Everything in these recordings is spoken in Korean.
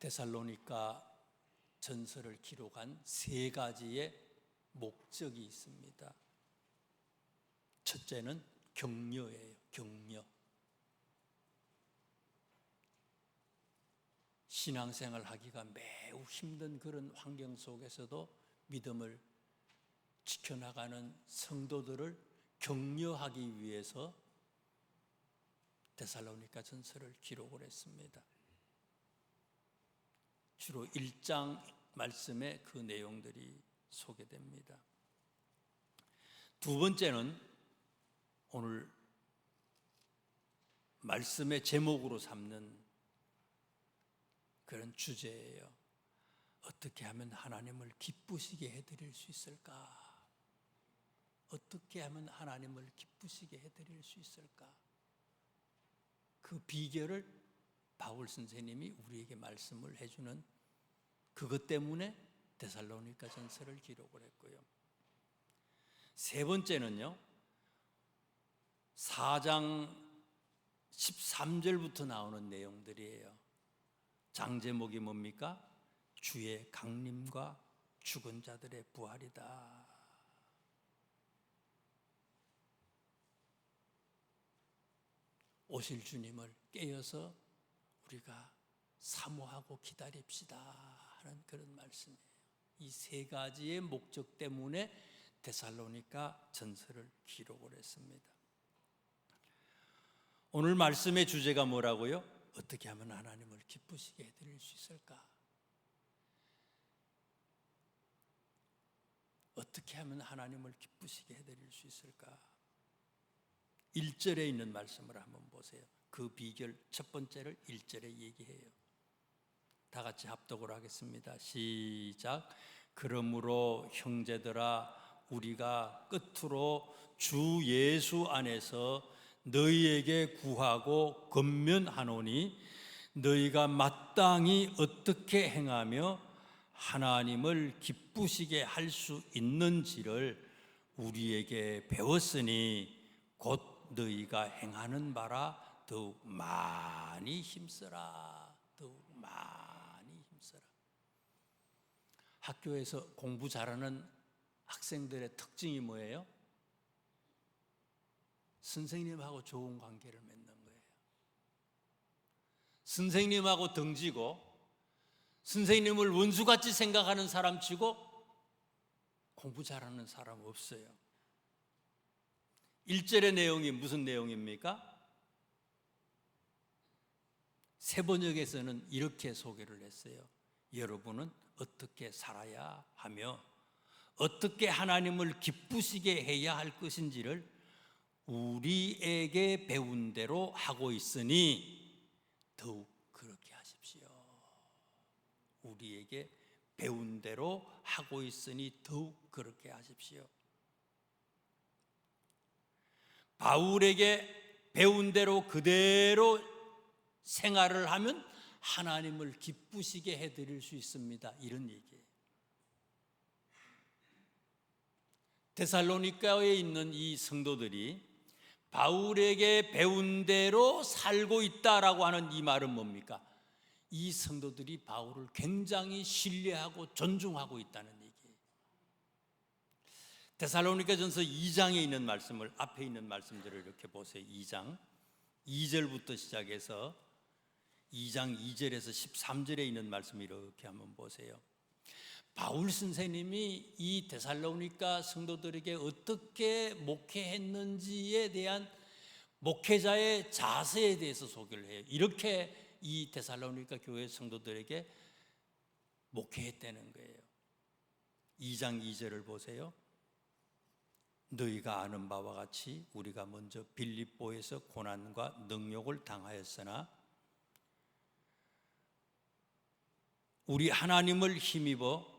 데살로니가 전서를 기록한 세 가지의 목적이 있습니다. 첫째는 격려예요. 격려. 신앙생활 하기가 매우 힘든 그런 환경 속에서도 믿음을 지켜나가는 성도들을 격려하기 위해서 데살로니가 전서를 기록을 했습니다. 주로 1장 말씀에 그 내용들이 소개됩니다. 두 번째는 오늘 말씀의 제목으로 삼는 그런 주제예요. 어떻게 하면 하나님을 기쁘시게 해드릴 수 있을까? 어떻게 하면 하나님을 기쁘시게 해드릴 수 있을까? 그 비결을 바울 선생님이 우리에게 말씀을 해주는 그것 때문에 데살로니가 전서를 기록을 했고요. 세 번째는요, 4장 13절부터 나오는 내용들이에요. 장 제목이 뭡니까? 주의 강림과 죽은 자들의 부활이다. 오실 주님을 깨어서 우리가 사모하고 기다립시다 하는 그런 말씀이에요. 이 세 가지의 목적 때문에 데살로니가 전서를 기록을 했습니다. 오늘 말씀의 주제가 뭐라고요? 어떻게 하면 하나님을 기쁘시게 해드릴 수 있을까? 어떻게 하면 하나님을 기쁘시게 해드릴 수 있을까? 1절에 있는 말씀을 한번 보세요. 그 비결 첫 번째를 1절에 얘기해요. 다 같이 합독을 하겠습니다. 시작. 그러므로 형제들아, 우리가 끝으로 주 예수 안에서 너희에게 구하고 권면하노니 너희가 마땅히 어떻게 행하며 하나님을 기쁘시게 할 수 있는지를 우리에게 배웠으니 곧 너희가 행하는 바라 더욱 많이 힘써라. 더욱 많이 힘써라. 학교에서 공부 잘하는 학생들의 특징이 뭐예요? 선생님하고 좋은 관계를 맺는 거예요. 선생님하고 등지고 선생님을 원수같이 생각하는 사람 치고 공부 잘하는 사람 없어요. 1절의 내용이 무슨 내용입니까? 세번역에서는 이렇게 소개를 했어요. 여러분은 어떻게 살아야 하며 어떻게 하나님을 기쁘시게 해야 할 것인지를 우리에게 배운 대로 하고 있으니 더욱 그렇게 하십시오. 우리에게 배운 대로 하고 있으니 더욱 그렇게 하십시오. 바울에게 배운 대로 그대로 생활을 하면 하나님을 기쁘시게 해드릴 수 있습니다. 이런 얘기예요. 데살로니가에 있는 이 성도들이 바울에게 배운 대로 살고 있다라고 하는 이 말은 뭡니까? 이 성도들이 바울을 굉장히 신뢰하고 존중하고 있다는 얘기예요. 데살로니가전서 2장에 있는 말씀을, 앞에 있는 말씀들을 이렇게 보세요. 2장 2절부터 시작해서 2장 2절에서 13절에 있는 말씀을 이렇게 한번 보세요. 바울 선생님이 이 데살로니가 성도들에게 어떻게 목회했는지에 대한 목회자의 자세에 대해서 소개를 해요. 이렇게 이 데살로니가 교회 성도들에게 목회했다는 거예요. 2장 2절을 보세요. 너희가 아는 바와 같이 우리가 먼저 빌립보에서 고난과 능욕을 당하였으나 우리 하나님을 힘입어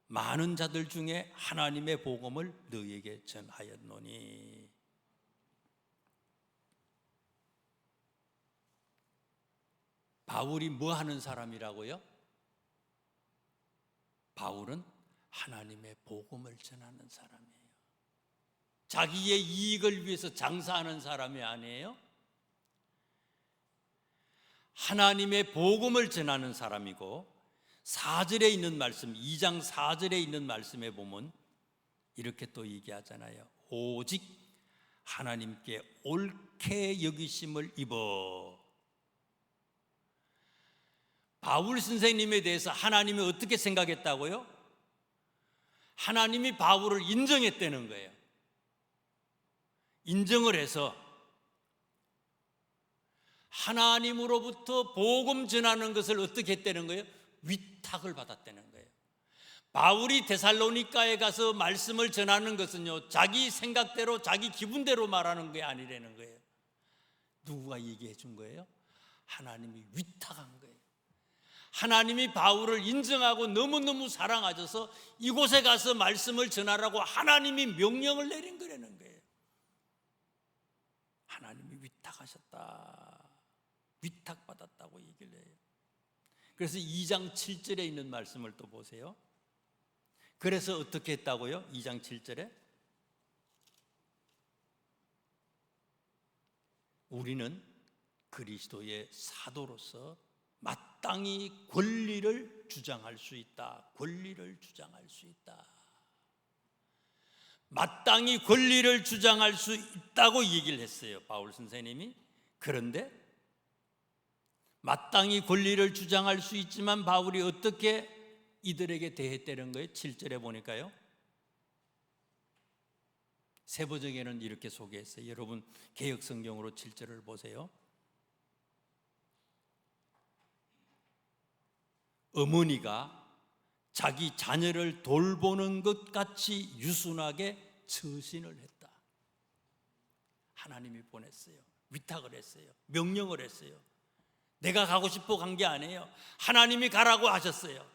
많은 자들 중에 하나님의 복음을 너희에게 전하였노니. 바울이 뭐 하는 사람이라고요? 바울은 하나님의 복음을 전하는 사람이에요. 자기의 이익을 위해서 장사하는 사람이 아니에요. 하나님의 복음을 전하는 사람이고 4절에 있는 말씀, 2장 4절에 있는 말씀에 보면 이렇게 또 얘기하잖아요. 오직 하나님께 옳게 여기심을 입어. 바울 선생님에 대해서 하나님이 어떻게 생각했다고요? 하나님이 바울을 인정했다는 거예요. 인정을 해서 하나님으로부터 복음 전하는 것을 어떻게 했다는 거예요? 위탁을 받았다는 거예요. 바울이 데살로니가에 가서 말씀을 전하는 것은요, 자기 생각대로 자기 기분대로 말하는 게 아니라는 거예요. 누가 얘기해 준 거예요? 하나님이 위탁한 거예요. 하나님이 바울을 인정하고 너무너무 사랑하셔서 이곳에 가서 말씀을 전하라고 하나님이 명령을 내린 거라는 거예요. 하나님이 위탁하셨다, 위탁받았다고 얘기를 해요. 그래서 2장 7절에 있는 말씀을 또 보세요. 그래서 어떻게 했다고요? 2장 7절에 우리는 그리스도의 사도로서 마땅히 권리를 주장할 수 있다. 권리를 주장할 수 있다. 마땅히 권리를 주장할 수 있다고 얘기를 했어요, 바울 선생님이. 그런데 마땅히 권리를 주장할 수 있지만 바울이 어떻게 이들에게 대했다는 거예요? 7절에 보니까요, 세번역에는 이렇게 소개했어요. 여러분 개역성경으로 7절을 보세요. 어머니가 자기 자녀를 돌보는 것 같이 유순하게 처신을 했다. 하나님이 보냈어요. 위탁을 했어요. 명령을 했어요. 내가 가고 싶어 간 게 아니에요. 하나님이 가라고 하셨어요.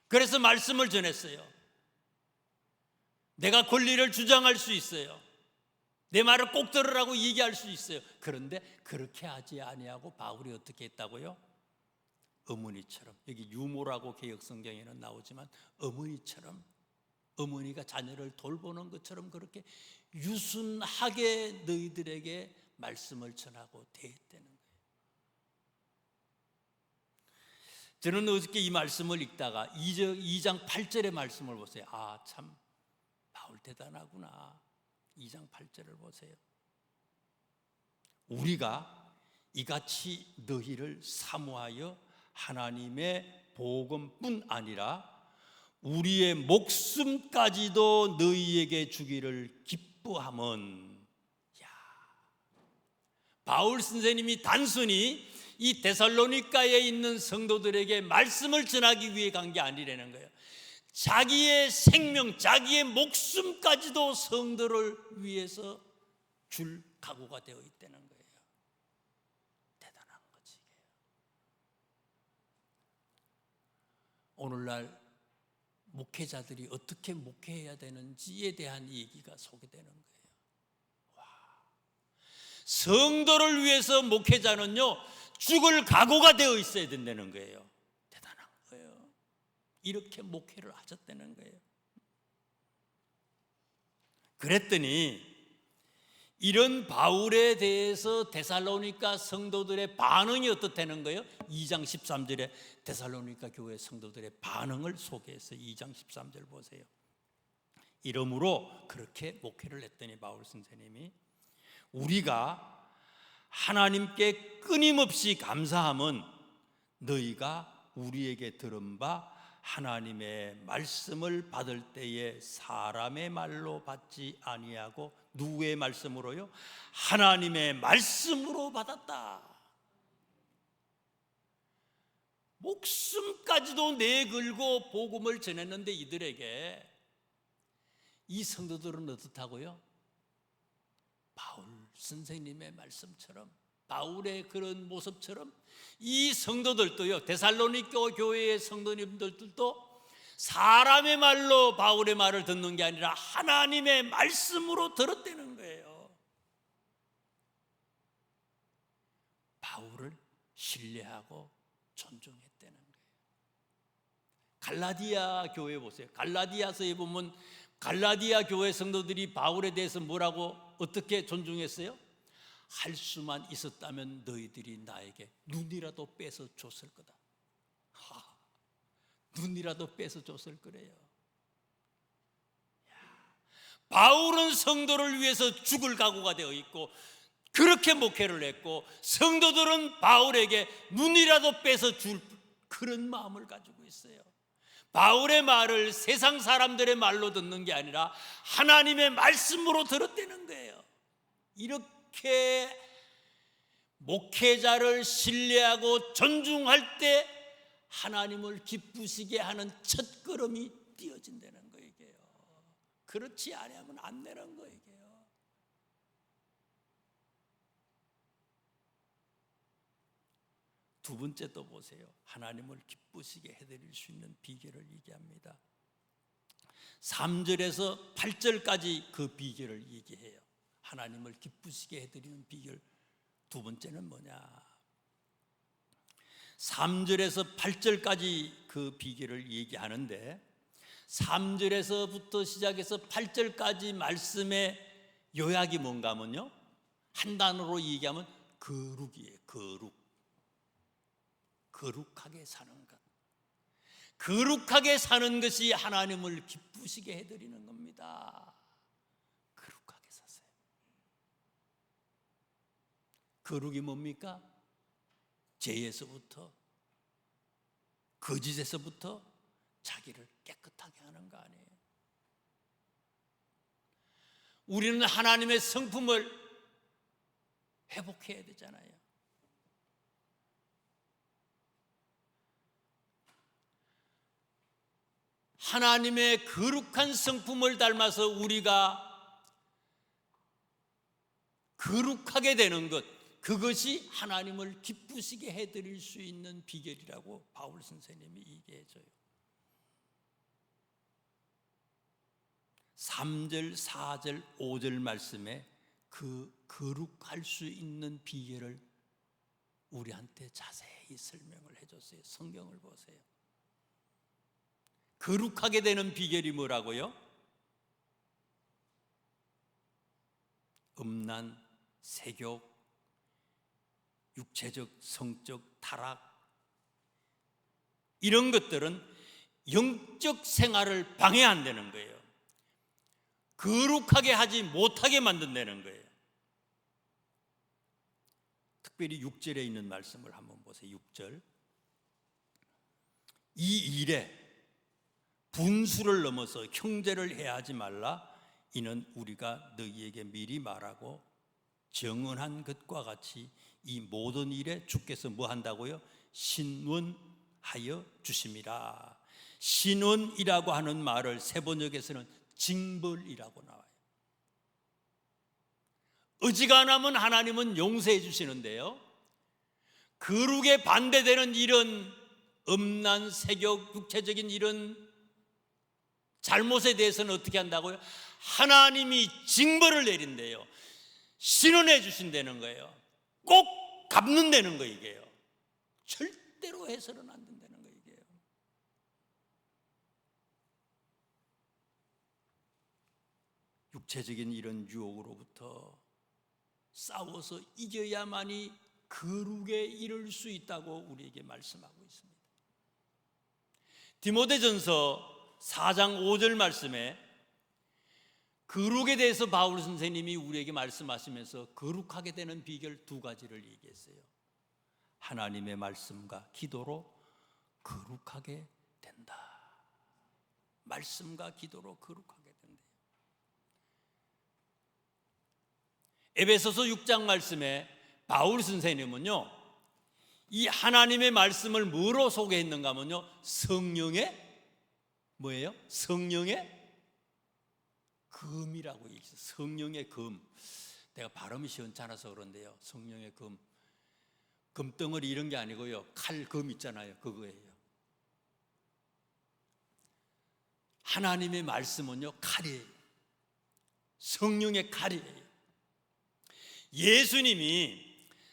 그래서 말씀을 전했어요. 내가 권리를 주장할 수 있어요. 내 말을 꼭 들으라고 얘기할 수 있어요. 그런데 그렇게 하지 아니하고 바울이 어떻게 했다고요? 어머니처럼, 여기 유모라고 개역성경에는 나오지만 어머니처럼, 어머니가 자녀를 돌보는 것처럼 그렇게 유순하게 너희들에게 말씀을 전하고 대했다는 거예요. 저는 어저께 이 말씀을 읽다가 2장 8절의 말씀을 보세요. 아, 참 바울 대단하구나. 2장 8절을 보세요. 우리가 이같이 너희를 사모하여 하나님의 복음뿐 아니라 우리의 목숨까지도 너희에게 주기를 기뻐함은, 바울 선생님이 단순히 이 데살로니가에 있는 성도들에게 말씀을 전하기 위해 간 게 아니라는 거예요. 자기의 생명, 자기의 목숨까지도 성도를 위해서 줄 각오가 되어 있다는 거예요. 대단한 거지. 오늘날 목회자들이 어떻게 목회해야 되는지에 대한 얘기가 소개되는 거예요. 성도를 위해서 목회자는요, 죽을 각오가 되어 있어야 된다는 거예요. 대단한 거예요. 이렇게 목회를 하셨다는 거예요. 그랬더니 이런 바울에 대해서 데살로니가 성도들의 반응이 어떻다는 거예요? 2장 13절에 데살로니가 교회 성도들의 반응을 소개해서 2장 13절 보세요. 이러므로 그렇게 목회를 했더니 바울 선생님이 우리가 하나님께 끊임없이 감사함은 너희가 우리에게 들은 바 하나님의 말씀을 받을 때에 사람의 말로 받지 아니하고 누구의 말씀으로요? 하나님의 말씀으로 받았다. 목숨까지도 내걸고 복음을 전했는데 이들에게 이 성도들은 어떻다고요? 바울 선생님의 말씀처럼, 바울의 그런 모습처럼 이 성도들도요, 데살로니가 교회의 성도님들도 사람의 말로 바울의 말을 듣는 게 아니라 하나님의 말씀으로 들었다는 거예요. 바울을 신뢰하고 존중했다는 거예요. 갈라디아 교회 보세요. 갈라디아서에 보면 갈라디아 교회 성도들이 바울에 대해서 뭐라고 어떻게 존중했어요? 할 수만 있었다면 너희들이 나에게 눈이라도 빼서 줬을 거다. 눈이라도 빼서 줬을 거래요. 바울은 성도를 위해서 죽을 각오가 되어 있고 그렇게 목회를 했고, 성도들은 바울에게 눈이라도 빼서 줄 그런 마음을 가지고 있어요. 바울의 말을 세상 사람들의 말로 듣는 게 아니라 하나님의 말씀으로 들었다는 거예요. 이렇게 목회자를 신뢰하고 존중할 때 하나님을 기쁘시게 하는 첫걸음이 띄어진다는 거예요. 그렇지 않으면 안 되는 거예요. 두 번째 또 보세요. 하나님을 기쁘시게 해드릴 수 있는 비결을 얘기합니다. 3절에서 8절까지 그 비결을 얘기해요. 하나님을 기쁘시게 해드리는 비결 두 번째는 뭐냐? 3절에서 8절까지 그 비결을 얘기하는데, 3절에서부터 시작해서 8절까지 말씀의 요약이 뭔가 하면요, 한 단어로 얘기하면 거룩이에요. 거룩하게 사는 것. 거룩하게 사는 것이 하나님을 기쁘시게 해드리는 겁니다. 거룩하게 사세요. 거룩이 뭡니까? 죄에서부터, 거짓에서부터 자기를 깨끗하게 하는 거 아니에요. 우리는 하나님의 성품을 회복해야 되잖아요. 하나님의 거룩한 성품을 닮아서 우리가 거룩하게 되는 것, 그것이 하나님을 기쁘시게 해드릴 수 있는 비결이라고 바울 선생님이 얘기해줘요. 3절, 4절, 5절 말씀에 그 거룩할 수 있는 비결을 우리한테 자세히 설명을 해줬어요. 성경을 보세요. 거룩하게 되는 비결이 뭐라고요? 음란, 세욕, 육체적, 성적 타락, 이런 것들은 영적 생활을 방해한다는 거예요. 거룩하게 하지 못하게 만든다는 거예요. 특별히 6절에 있는 말씀을 한번 보세요. 6절. 이 일에 분수를 넘어서 형제를 해하지 말라. 이는 우리가 너희에게 미리 말하고 정언한 것과 같이 이 모든 일에 주께서 뭐 한다고요? 신원하여 주심이라. 신원이라고 하는 말을 세번역에서는 징벌이라고 나와요. 어지간하면 하나님은 용서해 주시는데요, 거룩에 반대되는 이런 음란, 세욕, 육체적인 이런 잘못에 대해서는 어떻게 한다고요? 하나님이 징벌을 내린대요. 신원해 주신다는 거예요. 꼭 갚는다는 거, 이게요. 절대로 해서는 안 된다는 거, 이게요. 육체적인 이런 유혹으로부터 싸워서 이겨야만이 거룩에 이를 수 있다고 우리에게 말씀하고 있습니다. 디모데전서 4장 5절 말씀에 거룩에 대해서 바울 선생님이 우리에게 말씀하시면서 거룩하게 되는 비결 두 가지를 얘기했어요. 하나님의 말씀과 기도로 거룩하게 된다. 말씀과 기도로 거룩하게 된다. 에베소서 6장 말씀에 바울 선생님은요, 이 하나님의 말씀을 뭐로 소개했는가 하면요, 성령의 뭐예요? 성령의 검이라고 얘기했어요. 성령의 검. 내가 발음이 시원찮아서 그런데요, 성령의 검, 검덩어리 이런 게 아니고요, 칼, 검 있잖아요, 그거예요. 하나님의 말씀은요, 칼이에요. 성령의 칼이에요. 예수님이,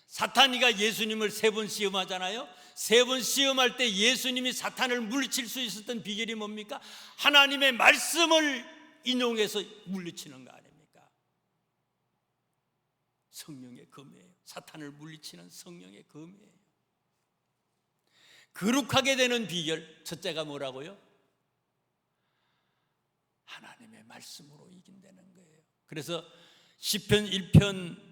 사탄이가 예수님을 3번 시험하잖아요. 3번 시험할 때 예수님이 사탄을 물리칠 수 있었던 비결이 뭡니까? 하나님의 말씀을 인용해서 물리치는 거 아닙니까? 성령의 검이에요. 사탄을 물리치는 성령의 검이에요. 거룩하게 되는 비결, 첫째가 뭐라고요? 하나님의 말씀으로 이긴다는 거예요. 그래서 시편 1편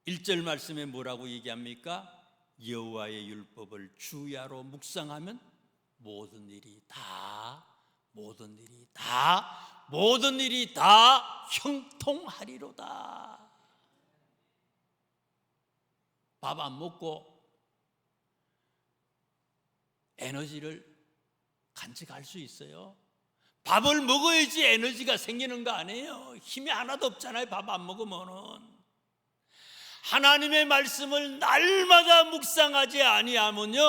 1절 말씀에 뭐라고 얘기합니까? 여호와의 율법을 주야로 묵상하면 모든 일이 다 형통하리로다. 밥 안 먹고 에너지를 간직할 수 있어요? 밥을 먹어야지 에너지가 생기는 거 아니에요? 힘이 하나도 없잖아요, 밥 안 먹으면은. 하나님의 말씀을 날마다 묵상하지 아니하면요,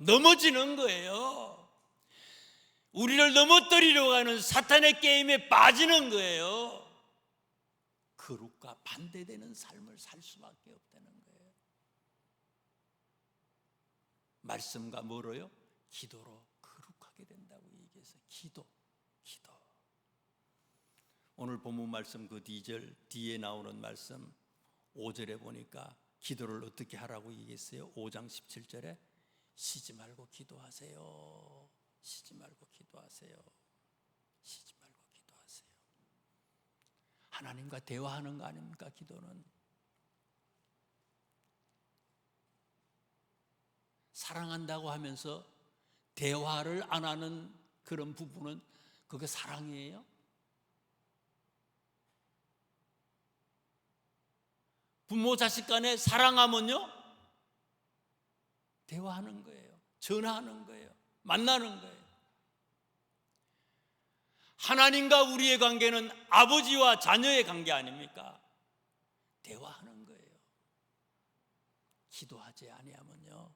넘어지는 거예요. 우리를 넘어뜨리려고 하는 사탄의 게임에 빠지는 거예요. 거룩과 반대되는 삶을 살 수밖에 없다는 거예요. 말씀과 뭐로요? 기도로 거룩하게 된다고 얘기해서 기도. 오늘 본문 말씀 그 뒤에 나오는 말씀 5절에 보니까 기도를 어떻게 하라고 얘기했어요? 5장 17절에 쉬지 말고 기도하세요. 쉬지 말고 기도하세요. 하나님과 대화하는 거 아닙니까? 기도는 사랑한다고 하면서 대화를 안 하는 그런 부분은 그게 사랑이에요? 부모 자식 간에 사랑하면요, 대화하는 거예요. 전화하는 거예요. 만나는 거예요. 하나님과 우리의 관계는 아버지와 자녀의 관계 아닙니까? 대화하는 거예요. 기도하지 아니하면요,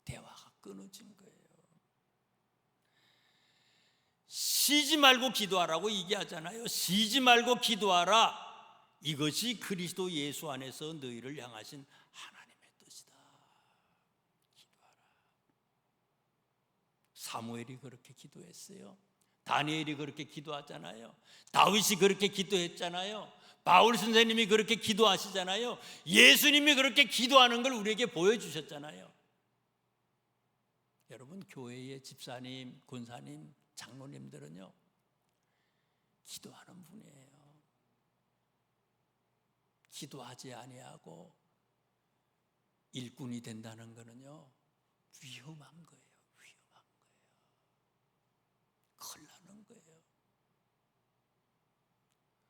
대화가 끊어진 거예요. 쉬지 말고 기도하라고 얘기하잖아요. 쉬지 말고 기도하라. 이것이 그리스도 예수 안에서 너희를 향하신 하나님의 뜻이다. 기도하라. 사무엘이 그렇게 기도했어요. 다니엘이 그렇게 기도하잖아요. 다윗이 그렇게 기도했잖아요. 바울 선생님이 그렇게 기도하시잖아요. 예수님이 그렇게 기도하는 걸 우리에게 보여주셨잖아요. 여러분, 교회의 집사님, 권사님, 장로님들은요, 기도하는 분이에요. 기도하지 아니하고 일꾼이 된다는 것은요, 위험한 거예요. 큰일 나는 거예요.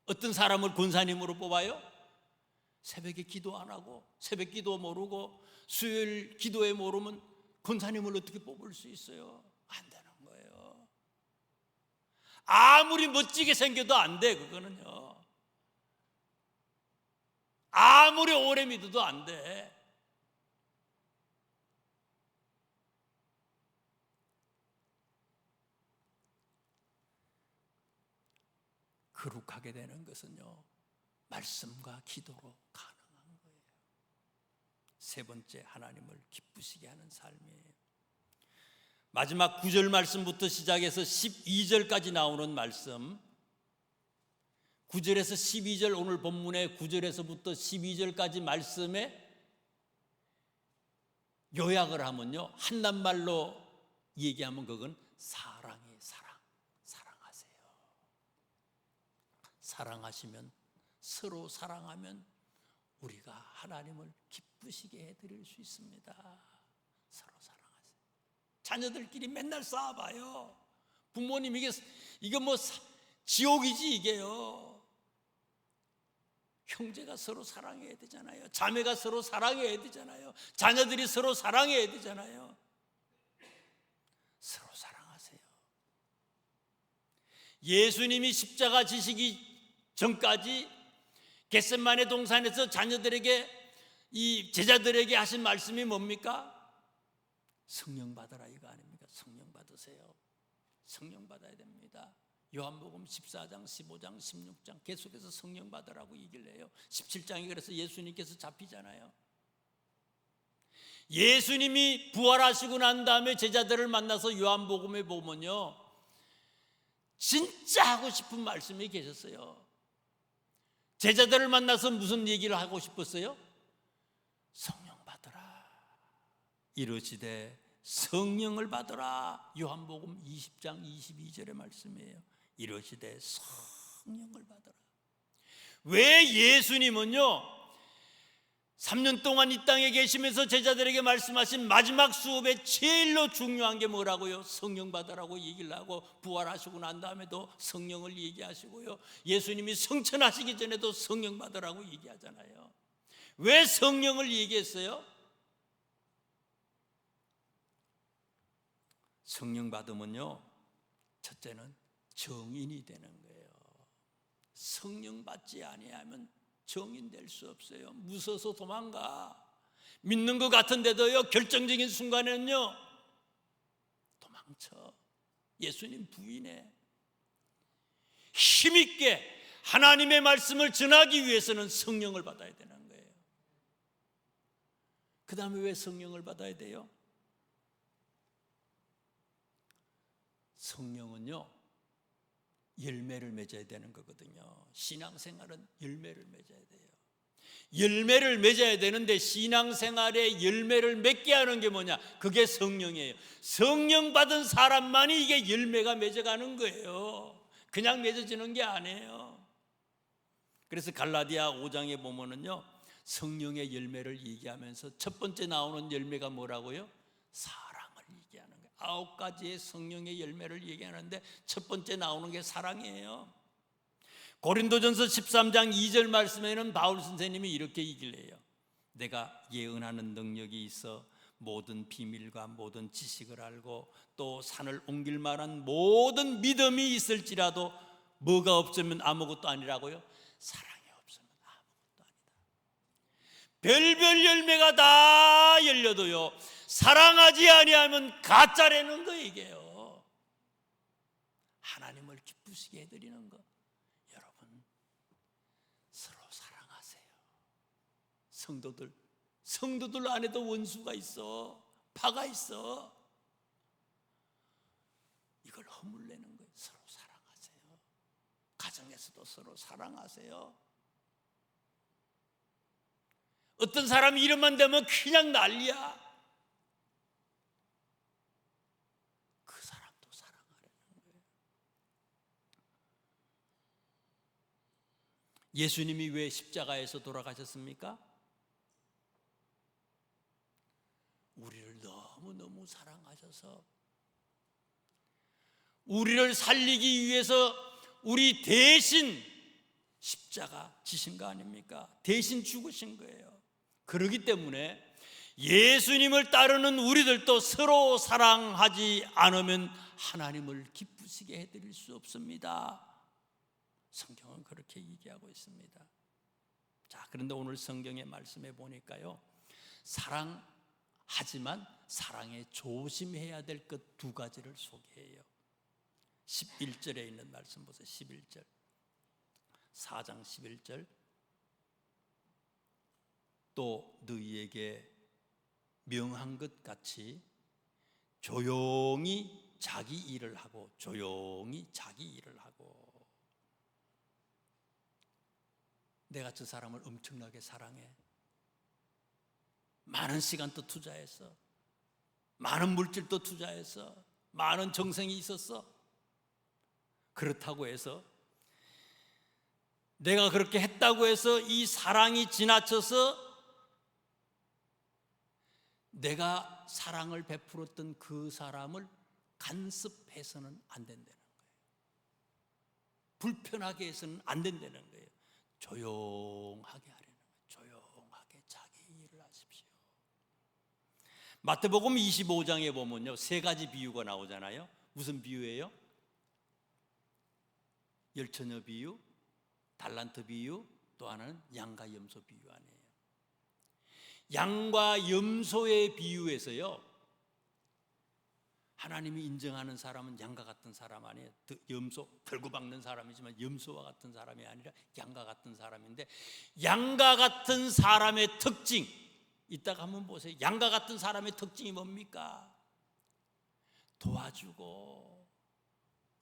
어떤 사람을 권사님으로 뽑아요? 새벽에 기도 안 하고, 새벽 기도 모르고, 수요일 기도에 모르면 권사님을 어떻게 뽑을 수 있어요? 안 되는 거예요. 아무리 멋지게 생겨도 안 돼, 그거는요. 아무리 오래 믿어도 안 돼. 거룩하게 되는 것은요, 말씀과 기도로 가능한 거예요. 세 번째, 하나님을 기쁘시게 하는 삶이에요. 마지막 9절 말씀부터 시작해서 12절까지 나오는 말씀, 9절에서 12절, 오늘 본문의 9절에서부터 12절까지 말씀에 요약을 하면요, 한낱말로 얘기하면 그건 사랑이에요. 사랑하세요. 사랑하시면, 서로 사랑하면 우리가 하나님을 기쁘시게 해드릴 수 있습니다. 서로 사랑하세요. 자녀들끼리 맨날 싸워봐요. 부모님, 이게 뭐 지옥이지 이게요. 형제가 서로 사랑해야 되잖아요. 자매가 서로 사랑해야 되잖아요. 자녀들이 서로 사랑해야 되잖아요. 서로 사랑하세요. 예수님이 십자가 지시기 전까지 겟세마네 동산에서 자녀들에게, 이 제자들에게 하신 말씀이 뭡니까? 성령 받아라, 이거 아닙니까? 성령 받으세요. 성령 받아야 됩니다. 요한복음 14장, 15장, 16장 계속해서 성령 받으라고 얘기를 해요. 17장이 그래서 예수님께서 잡히잖아요. 예수님이 부활하시고 난 다음에 제자들을 만나서 요한복음에 보면요, 진짜 하고 싶은 말씀이 계셨어요. 제자들을 만나서 무슨 얘기를 하고 싶었어요? 성령 받으라. 이르시되 성령을 받으라. 요한복음 20장 22절의 말씀이에요. 이르시되 성령을 받으라. 왜 예수님은요 3년 동안 이 땅에 계시면서 제자들에게 말씀하신 마지막 수업에 제일로 중요한 게 뭐라고요? 성령 받으라고 얘기를 하고, 부활하시고 난 다음에도 성령을 얘기하시고요, 예수님이 성천하시기 전에도 성령 받으라고 얘기하잖아요. 왜 성령을 얘기했어요? 성령 받으면요 첫째는 정인이 되는 거예요. 성령 받지 아니하면 정인 될 수 없어요. 무서워서 도망가. 믿는 것 같은데도요 결정적인 순간에는요 도망쳐. 예수님 부인해. 힘있게 하나님의 말씀을 전하기 위해서는 성령을 받아야 되는 거예요. 그 다음에 왜 성령을 받아야 돼요? 성령은요 열매를 맺어야 되는 거거든요. 신앙생활은 열매를 맺어야 돼요. 열매를 맺어야 되는데 신앙생활에 열매를 맺게 하는 게 뭐냐? 그게 성령이에요. 성령 받은 사람만이 이게 열매가 맺어가는 거예요. 그냥 맺어지는 게 아니에요. 그래서 갈라디아 5장에 보면은요 성령의 열매를 얘기하면서 첫 번째 나오는 열매가 뭐라고요? 사랑을 얘기하는 거예요. 9가지의 성령의 열매를 얘기하는데 첫 번째 나오는 게 사랑이에요. 고린도전서 13장 2절 말씀에는 바울 선생님이 이렇게 얘기를 해요. 내가 예언하는 능력이 있어 모든 비밀과 모든 지식을 알고 또 산을 옮길 만한 모든 믿음이 있을지라도 뭐가 없으면 아무것도 아니라고요? 사랑이 없으면 아무것도 아니다. 별별 열매가 다 열려도요 사랑하지 아니하면 가짜라는 거. 이게요 하나님을 기쁘시게 해드리는 거. 여러분 서로 사랑하세요. 성도들 안에도 원수가 있어. 파가 있어. 이걸 허물내는 거예요. 서로 사랑하세요. 가정에서도 서로 사랑하세요. 어떤 사람이 이름만 되면 그냥 난리야. 그 사람도 사랑하라는 거예요. 예수님이 왜 십자가에서 돌아가셨습니까? 우리를 너무너무 사랑하셔서 우리를 살리기 위해서 우리 대신 십자가 지신 거 아닙니까? 대신 죽으신 거예요. 그렇기 때문에 예수님을 따르는 우리들도 서로 사랑하지 않으면 하나님을 기쁘시게 해드릴 수 없습니다. 성경은 그렇게 얘기하고 있습니다. 자, 그런데 오늘 성경의 말씀에 보니까요 사랑하지만 사랑에 조심해야 될 것 2가지를 소개해요. 11절에 있는 말씀 보세요. 11절 4장 11절 또 너희에게 명한 것 같이 조용히 자기 일을 하고 조용히 자기 일을 하고. 내가 저 사람을 엄청나게 사랑해. 많은 시간도 투자했어. 많은 물질도 투자했어. 많은 정성이 있었어. 그렇다고 해서 내가 그렇게 했다고 해서 이 사랑이 지나쳐서 내가 사랑을 베풀었던 그 사람을 간섭해서는 안 된다는 거예요. 불편하게 해서는 안 된다는 거예요. 조용하게 하려는 거예요. 조용하게 자기 일을 하십시오. 마태복음 25장에 보면요 3가지 비유가 나오잖아요. 무슨 비유예요? 열처녀 비유, 달란트 비유, 또 하나는 양과 염소 비유 아니에요. 양과 염소의 비유에서요 하나님이 인정하는 사람은 양과 같은 사람 아니에요. 염소, 털고 박는 사람이지만 염소와 같은 사람이 아니라 양과 같은 사람인데, 양과 같은 사람의 특징 이따가 한번 보세요. 양과 같은 사람의 특징이 뭡니까? 도와주고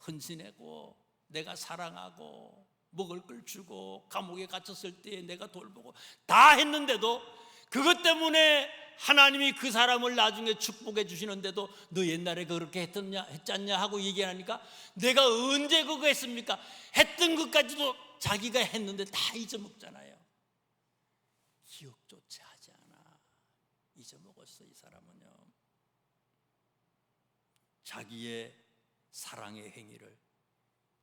헌신하고 내가 사랑하고 먹을 걸 주고 감옥에 갇혔을 때 내가 돌보고 다 했는데도 그것 때문에 하나님이 그 사람을 나중에 축복해 주시는데도 너 옛날에 그렇게 했잖냐 하고 얘기하니까 내가 언제 그거 했습니까? 했던 것까지도 자기가 했는데 다 잊어먹잖아요. 기억조차 하지 않아. 잊어먹었어. 이 사람은요, 자기의 사랑의 행위를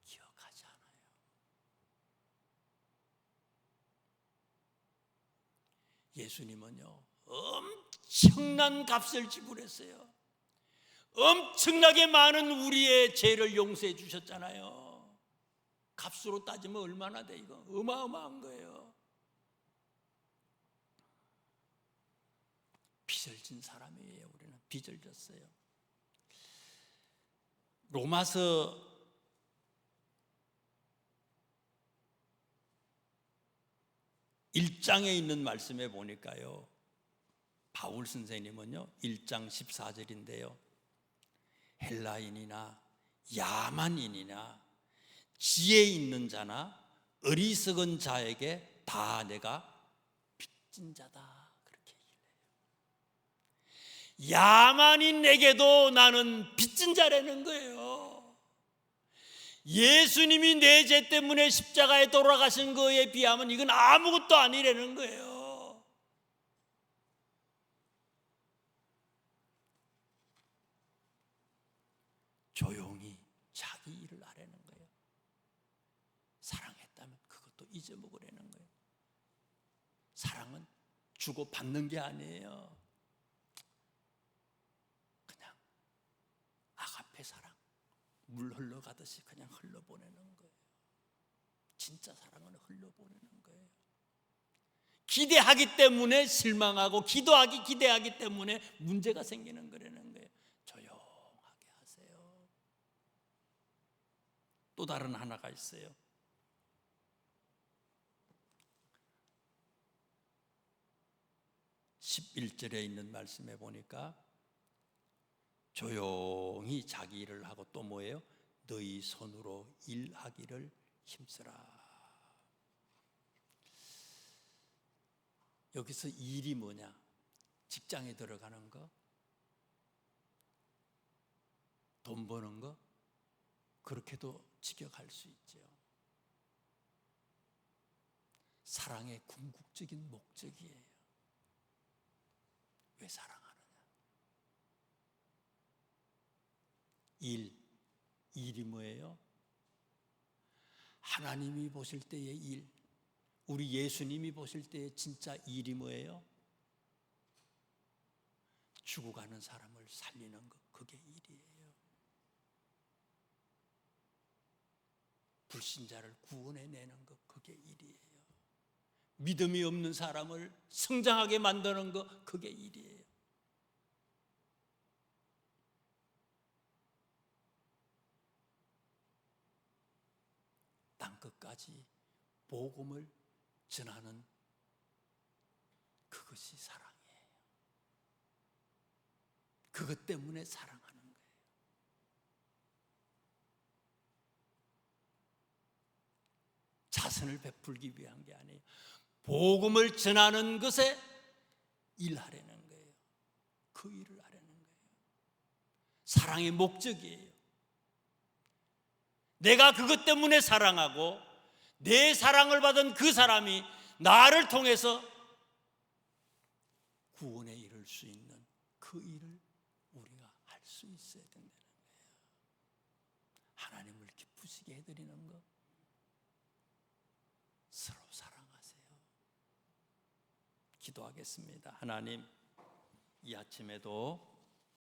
기억하지 않아요. 예수님은요 엄청난 값을 지불했어요. 엄청나게 많은 우리의 죄를 용서해 주셨잖아요. 값으로 따지면 얼마나 돼? 이거 어마어마한 거예요. 빚을 진 사람이에요. 우리는 빚을 졌어요. 로마서 1장에 있는 말씀에 보니까요, 바울 선생님은요 1장 14절인데요 헬라인이나 야만인이나 지혜 있는 자나 어리석은 자에게 다 내가 빚진 자다, 그렇게 얘기해요. 야만인에게도 나는 빚진 자라는 거예요. 예수님이 내 죄 때문에 십자가에 돌아가신 거에 비하면 이건 아무것도 아니라는 거예요. 조용히 자기 일을 하라는 거예요. 사랑했다면 그것도 잊어먹으라는 거예요. 사랑은 주고 받는 게 아니에요. 그냥 아가페 사랑, 물 흘러가듯이 그냥 흘러보내는 거예요. 진짜 사랑은 흘러보내는 거예요. 기대하기 때문에 실망하고 기대하기 때문에 문제가 생기는 거라는 거예요. 조용하게 하세요. 또 다른 하나가 있어요. (11절에) 있는 말씀에 보니까 조용히 자기 일을 하고 또 뭐예요? 너희 손으로 일하기를 힘쓰라. 여기서 일이 뭐냐? 직장에 들어가는 거, 돈 버는 거, 그렇게도 직역할 수 있죠. 사랑의 궁극적인 목적이에요. 왜 사랑하느냐? 일이 뭐예요? 하나님이 보실 때의 일, 우리 예수님이 보실 때의 진짜 일이 뭐예요? 죽어가는 사람을 살리는 것, 그게 일이에요. 불신자를 구원해내는 것, 그게 일이에요. 믿음이 없는 사람을 성장하게 만드는 것, 그게 일이에요. 땅끝까지 복음을 전하는 그것이 사랑이에요. 그것 때문에 사랑하는 거예요. 자선을 베풀기 위한 게 아니에요. 복음을 전하는 것에 일하려는 거예요. 그 일을 하려는 거예요. 사랑의 목적이에요. 내가 그것 때문에 사랑하고 내 사랑을 받은 그 사람이 나를 통해서 구원에 이를 수 있는 그 일을 우리가 할 수 있어야 된다는 거예요. 하나님을 기쁘시게 해드리는 것, 서로 사랑하세요. 기도하겠습니다. 하나님, 이 아침에도